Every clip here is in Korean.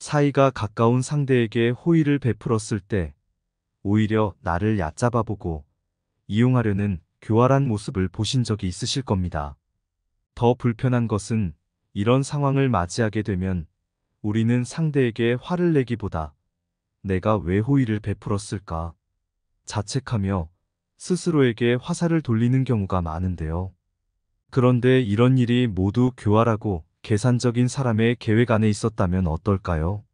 사이가 가까운 상대에게 호의를 베풀었을 때 오히려 나를 얕잡아보고 이용하려는 교활한 모습을 보신 적이 있으실 겁니다. 더 불편한 것은 이런 상황을 맞이하게 되면 우리는 상대에게 화를 내기보다 내가 왜 호의를 베풀었을까 자책하며 스스로에게 화살을 돌리는 경우가 많은데요. 그런데 이런 일이 모두 교활하고 계산적인 사람의 계획 안에 있었다면 어떨까요?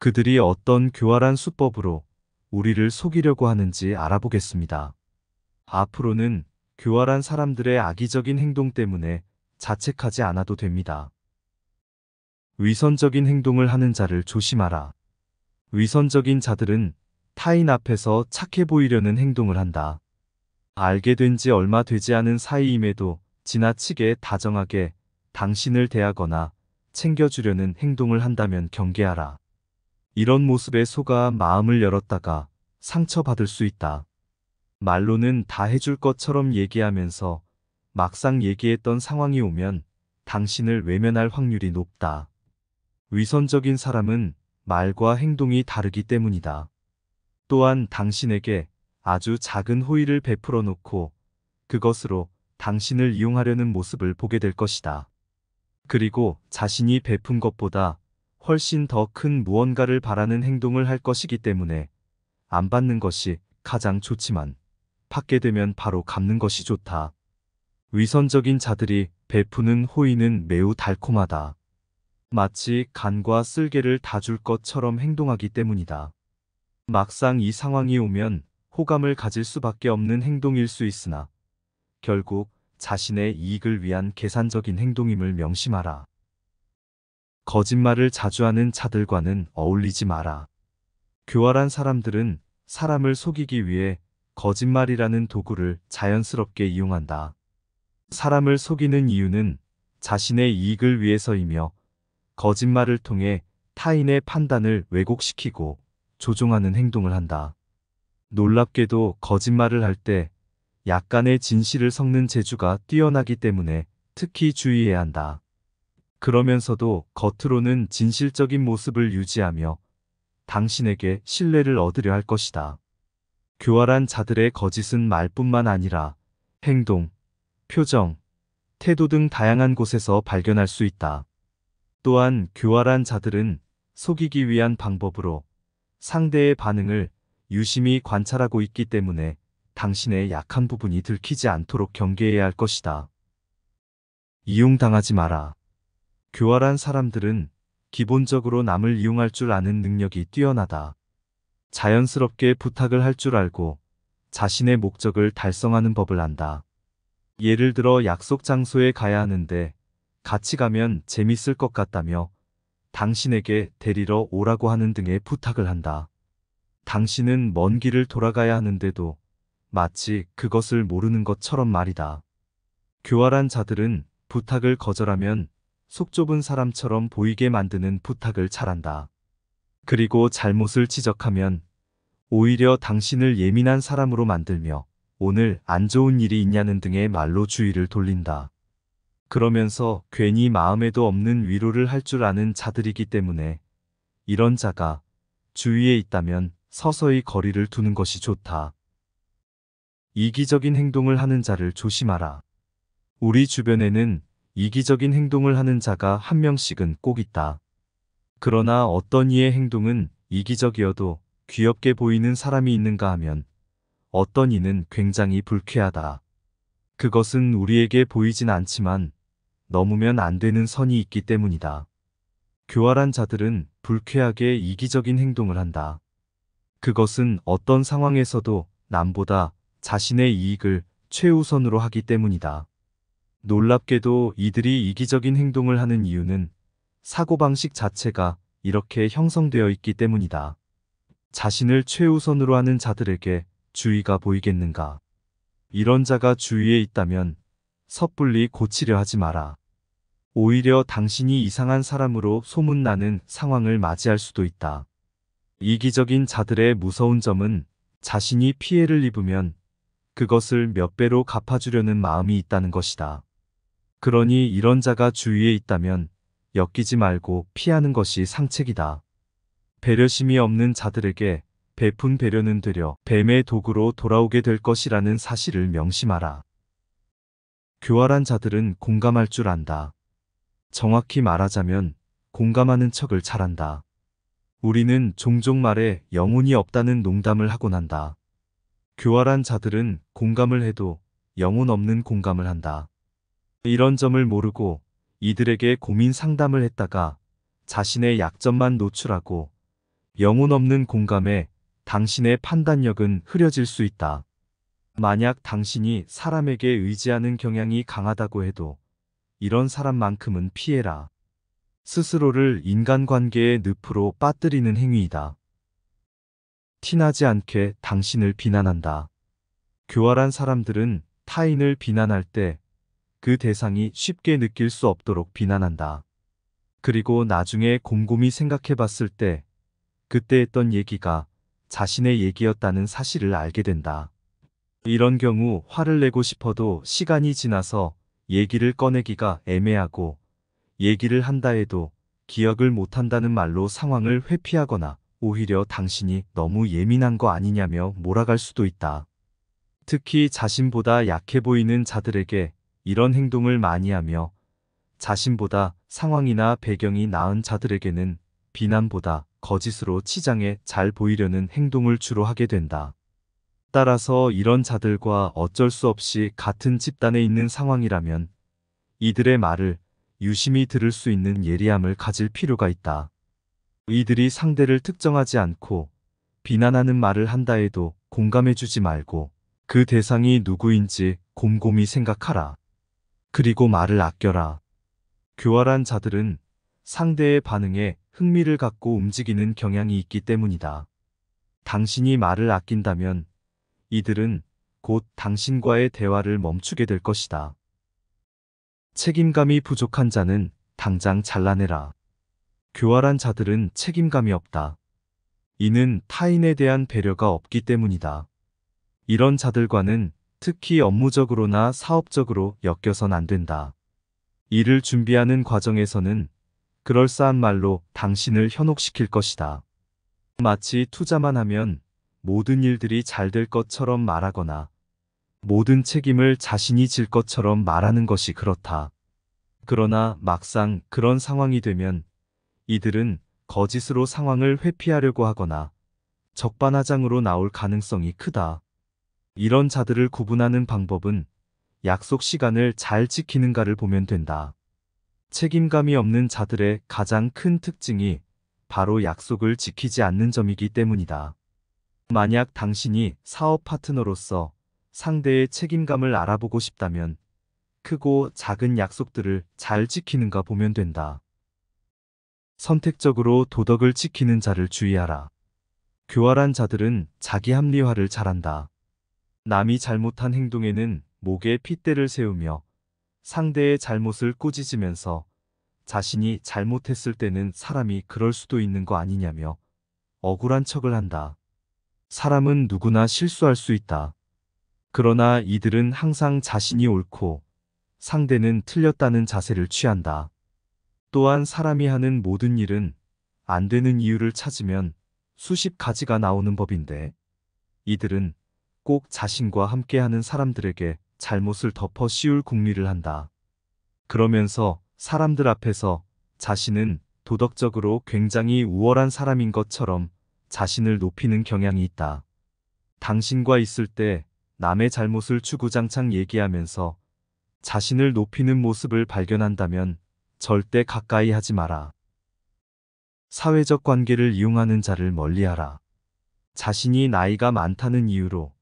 그들이 어떤 교활한 수법으로 우리를 속이려고 하는지 알아보겠습니다. 앞으로는 교활한 사람들의 악의적인 행동 때문에 자책하지 않아도 됩니다. 위선적인 행동을 하는 자를 조심하라. 위선적인 자들은 타인 앞에서 착해 보이려는 행동을 한다. 알게 된 지 얼마 되지 않은 사이임에도 지나치게 다정하게 당신을 대하거나 챙겨주려는 행동을 한다면 경계하라. 이런 모습에 속아 마음을 열었다가 상처받을 수 있다. 말로는 다 해줄 것처럼 얘기하면서 막상 얘기했던 상황이 오면 당신을 외면할 확률이 높다. 위선적인 사람은 말과 행동이 다르기 때문이다. 또한 당신에게 아주 작은 호의를 베풀어 놓고 그것으로 당신을 이용하려는 모습을 보게 될 것이다. 그리고 자신이 베푼 것보다 훨씬 더 큰 무언가를 바라는 행동을 할 것이기 때문에 안 받는 것이 가장 좋지만 받게 되면 바로 갚는 것이 좋다. 위선적인 자들이 베푸는 호의는 매우 달콤하다. 마치 간과 쓸개를 다 줄 것처럼 행동하기 때문이다. 막상 이 상황이 오면 호감을 가질 수밖에 없는 행동일 수 있으나 결국 자신의 이익을 위한 계산적인 행동임을 명심하라. 거짓말을 자주 하는 자들과는 어울리지 마라. 교활한 사람들은 사람을 속이기 위해 거짓말이라는 도구를 자연스럽게 이용한다. 사람을 속이는 이유는 자신의 이익을 위해서이며 거짓말을 통해 타인의 판단을 왜곡시키고 조종하는 행동을 한다. 놀랍게도 거짓말을 할 때 약간의 진실을 섞는 재주가 뛰어나기 때문에 특히 주의해야 한다. 그러면서도 겉으로는 진실적인 모습을 유지하며 당신에게 신뢰를 얻으려 할 것이다. 교활한 자들의 거짓은 말뿐만 아니라 행동, 표정, 태도 등 다양한 곳에서 발견할 수 있다. 또한 교활한 자들은 속이기 위한 방법으로 상대의 반응을 유심히 관찰하고 있기 때문에 당신의 약한 부분이 들키지 않도록 경계해야 할 것이다. 이용당하지 마라. 교활한 사람들은 기본적으로 남을 이용할 줄 아는 능력이 뛰어나다. 자연스럽게 부탁을 할 줄 알고 자신의 목적을 달성하는 법을 안다. 예를 들어 약속 장소에 가야 하는데 같이 가면 재밌을 것 같다며 당신에게 데리러 오라고 하는 등의 부탁을 한다. 당신은 먼 길을 돌아가야 하는데도 마치 그것을 모르는 것처럼 말이다. 교활한 자들은 부탁을 거절하면 속 좁은 사람처럼 보이게 만드는 부탁을 잘한다. 그리고 잘못을 지적하면 오히려 당신을 예민한 사람으로 만들며 오늘 안 좋은 일이 있냐는 등의 말로 주의를 돌린다. 그러면서 괜히 마음에도 없는 위로를 할 줄 아는 자들이기 때문에 이런 자가 주위에 있다면 서서히 거리를 두는 것이 좋다. 이기적인 행동을 하는 자를 조심하라. 우리 주변에는 이기적인 행동을 하는 자가 한 명씩은 꼭 있다. 그러나 어떤 이의 행동은 이기적이어도 귀엽게 보이는 사람이 있는가 하면 어떤 이는 굉장히 불쾌하다. 그것은 우리에게 보이진 않지만 넘으면 안 되는 선이 있기 때문이다. 교활한 자들은 불쾌하게 이기적인 행동을 한다. 그것은 어떤 상황에서도 남보다 자신의 이익을 최우선으로 하기 때문이다. 놀랍게도 이들이 이기적인 행동을 하는 이유는 사고방식 자체가 이렇게 형성되어 있기 때문이다. 자신을 최우선으로 하는 자들에게 주의가 보이겠는가? 이런 자가 주위에 있다면 섣불리 고치려 하지 마라. 오히려 당신이 이상한 사람으로 소문나는 상황을 맞이할 수도 있다. 이기적인 자들의 무서운 점은 자신이 피해를 입으면 그것을 몇 배로 갚아주려는 마음이 있다는 것이다. 그러니 이런 자가 주위에 있다면 엮이지 말고 피하는 것이 상책이다. 배려심이 없는 자들에게 베푼 배려는 되려 뱀의 도구로 돌아오게 될 것이라는 사실을 명심하라. 교활한 자들은 공감할 줄 안다. 정확히 말하자면 공감하는 척을 잘한다. 우리는 종종 말에 영혼이 없다는 농담을 하곤 한다. 교활한 자들은 공감을 해도 영혼 없는 공감을 한다. 이런 점을 모르고 이들에게 고민 상담을 했다가 자신의 약점만 노출하고 영혼 없는 공감에 당신의 판단력은 흐려질 수 있다. 만약 당신이 사람에게 의지하는 경향이 강하다고 해도 이런 사람만큼은 피해라. 스스로를 인간관계의 늪으로 빠뜨리는 행위이다. 티나지 않게 당신을 비난한다. 교활한 사람들은 타인을 비난할 때 그 대상이 쉽게 느낄 수 없도록 비난한다. 그리고 나중에 곰곰이 생각해 봤을 때 그때 했던 얘기가 자신의 얘기였다는 사실을 알게 된다. 이런 경우 화를 내고 싶어도 시간이 지나서 얘기를 꺼내기가 애매하고 얘기를 한다 해도 기억을 못한다는 말로 상황을 회피하거나 오히려 당신이 너무 예민한 거 아니냐며 몰아갈 수도 있다. 특히 자신보다 약해 보이는 자들에게 이런 행동을 많이 하며 자신보다 상황이나 배경이 나은 자들에게는 비난보다 거짓으로 치장해 잘 보이려는 행동을 주로 하게 된다. 따라서 이런 자들과 어쩔 수 없이 같은 집단에 있는 상황이라면 이들의 말을 유심히 들을 수 있는 예리함을 가질 필요가 있다. 이들이 상대를 특정하지 않고 비난하는 말을 한다 해도 공감해주지 말고 그 대상이 누구인지 곰곰이 생각하라. 그리고 말을 아껴라. 교활한 자들은 상대의 반응에 흥미를 갖고 움직이는 경향이 있기 때문이다. 당신이 말을 아낀다면 이들은 곧 당신과의 대화를 멈추게 될 것이다. 책임감이 부족한 자는 당장 잘라내라. 교활한 자들은 책임감이 없다. 이는 타인에 대한 배려가 없기 때문이다. 이런 자들과는 특히 업무적으로나 사업적으로 엮여선 안 된다. 일을 준비하는 과정에서는 그럴싸한 말로 당신을 현혹시킬 것이다. 마치 투자만 하면 모든 일들이 잘 될 것처럼 말하거나 모든 책임을 자신이 질 것처럼 말하는 것이 그렇다. 그러나 막상 그런 상황이 되면 이들은 거짓으로 상황을 회피하려고 하거나 적반하장으로 나올 가능성이 크다. 이런 자들을 구분하는 방법은 약속 시간을 잘 지키는가를 보면 된다. 책임감이 없는 자들의 가장 큰 특징이 바로 약속을 지키지 않는 점이기 때문이다. 만약 당신이 사업 파트너로서 상대의 책임감을 알아보고 싶다면 크고 작은 약속들을 잘 지키는가 보면 된다. 선택적으로 도덕을 지키는 자를 주의하라. 교활한 자들은 자기 합리화를 잘한다. 남이 잘못한 행동에는 목에 핏대를 세우며 상대의 잘못을 꾸짖으면서 자신이 잘못했을 때는 사람이 그럴 수도 있는 거 아니냐며 억울한 척을 한다. 사람은 누구나 실수할 수 있다. 그러나 이들은 항상 자신이 옳고 상대는 틀렸다는 자세를 취한다. 또한 사람이 하는 모든 일은 안 되는 이유를 찾으면 수십 가지가 나오는 법인데 이들은 꼭 자신과 함께하는 사람들에게 잘못을 덮어 씌울 궁리를 한다. 그러면서 사람들 앞에서 자신은 도덕적으로 굉장히 우월한 사람인 것처럼 자신을 높이는 경향이 있다. 당신과 있을 때 남의 잘못을 주구장창 얘기하면서 자신을 높이는 모습을 발견한다면 절대 가까이 하지 마라. 사회적 관계를 이용하는 자를 멀리하라. 자신이 나이가 많다는 이유로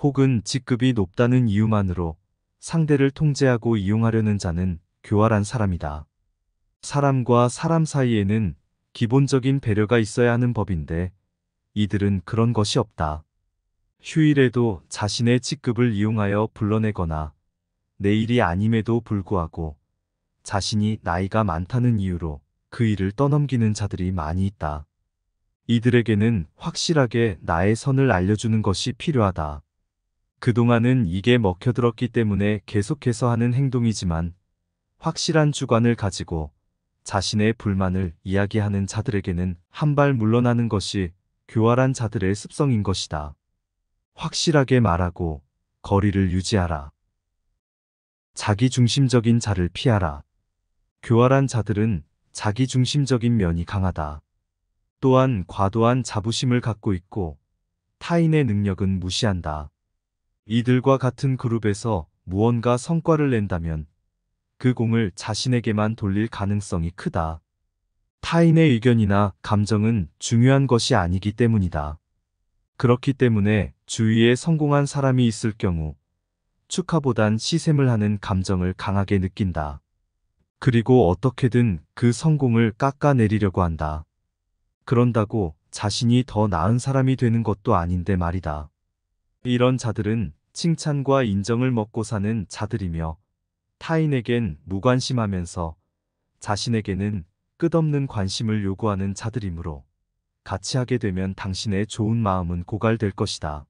혹은 직급이 높다는 이유만으로 상대를 통제하고 이용하려는 자는 교활한 사람이다. 사람과 사람 사이에는 기본적인 배려가 있어야 하는 법인데 이들은 그런 것이 없다. 휴일에도 자신의 직급을 이용하여 불러내거나 내일이 아님에도 불구하고 자신이 나이가 많다는 이유로 그 일을 떠넘기는 자들이 많이 있다. 이들에게는 확실하게 나의 선을 알려주는 것이 필요하다. 그동안은 이게 먹혀들었기 때문에 계속해서 하는 행동이지만 확실한 주관을 가지고 자신의 불만을 이야기하는 자들에게는 한 발 물러나는 것이 교활한 자들의 습성인 것이다. 확실하게 말하고 거리를 유지하라. 자기중심적인 자를 피하라. 교활한 자들은 자기중심적인 면이 강하다. 또한 과도한 자부심을 갖고 있고 타인의 능력은 무시한다. 이들과 같은 그룹에서 무언가 성과를 낸다면 그 공을 자신에게만 돌릴 가능성이 크다. 타인의 의견이나 감정은 중요한 것이 아니기 때문이다. 그렇기 때문에 주위에 성공한 사람이 있을 경우 축하보단 시샘을 하는 감정을 강하게 느낀다. 그리고 어떻게든 그 성공을 깎아내리려고 한다. 그런다고 자신이 더 나은 사람이 되는 것도 아닌데 말이다. 이런 자들은 칭찬과 인정을 먹고 사는 자들이며 타인에겐 무관심하면서 자신에게는 끝없는 관심을 요구하는 자들이므로 같이 하게 되면 당신의 좋은 마음은 고갈될 것이다.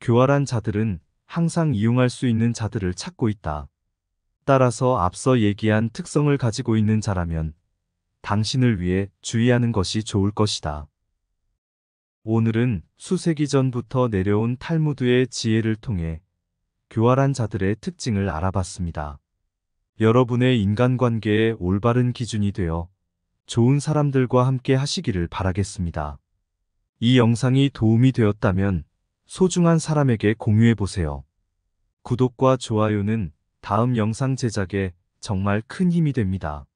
교활한 자들은 항상 이용할 수 있는 자들을 찾고 있다. 따라서 앞서 얘기한 특성을 가지고 있는 자라면 당신을 위해 주의하는 것이 좋을 것이다. 오늘은 수세기 전부터 내려온 탈무드의 지혜를 통해 교활한 자들의 특징을 알아봤습니다. 여러분의 인간관계에 올바른 기준이 되어 좋은 사람들과 함께 하시기를 바라겠습니다. 이 영상이 도움이 되었다면 소중한 사람에게 공유해보세요. 구독과 좋아요는 다음 영상 제작에 정말 큰 힘이 됩니다.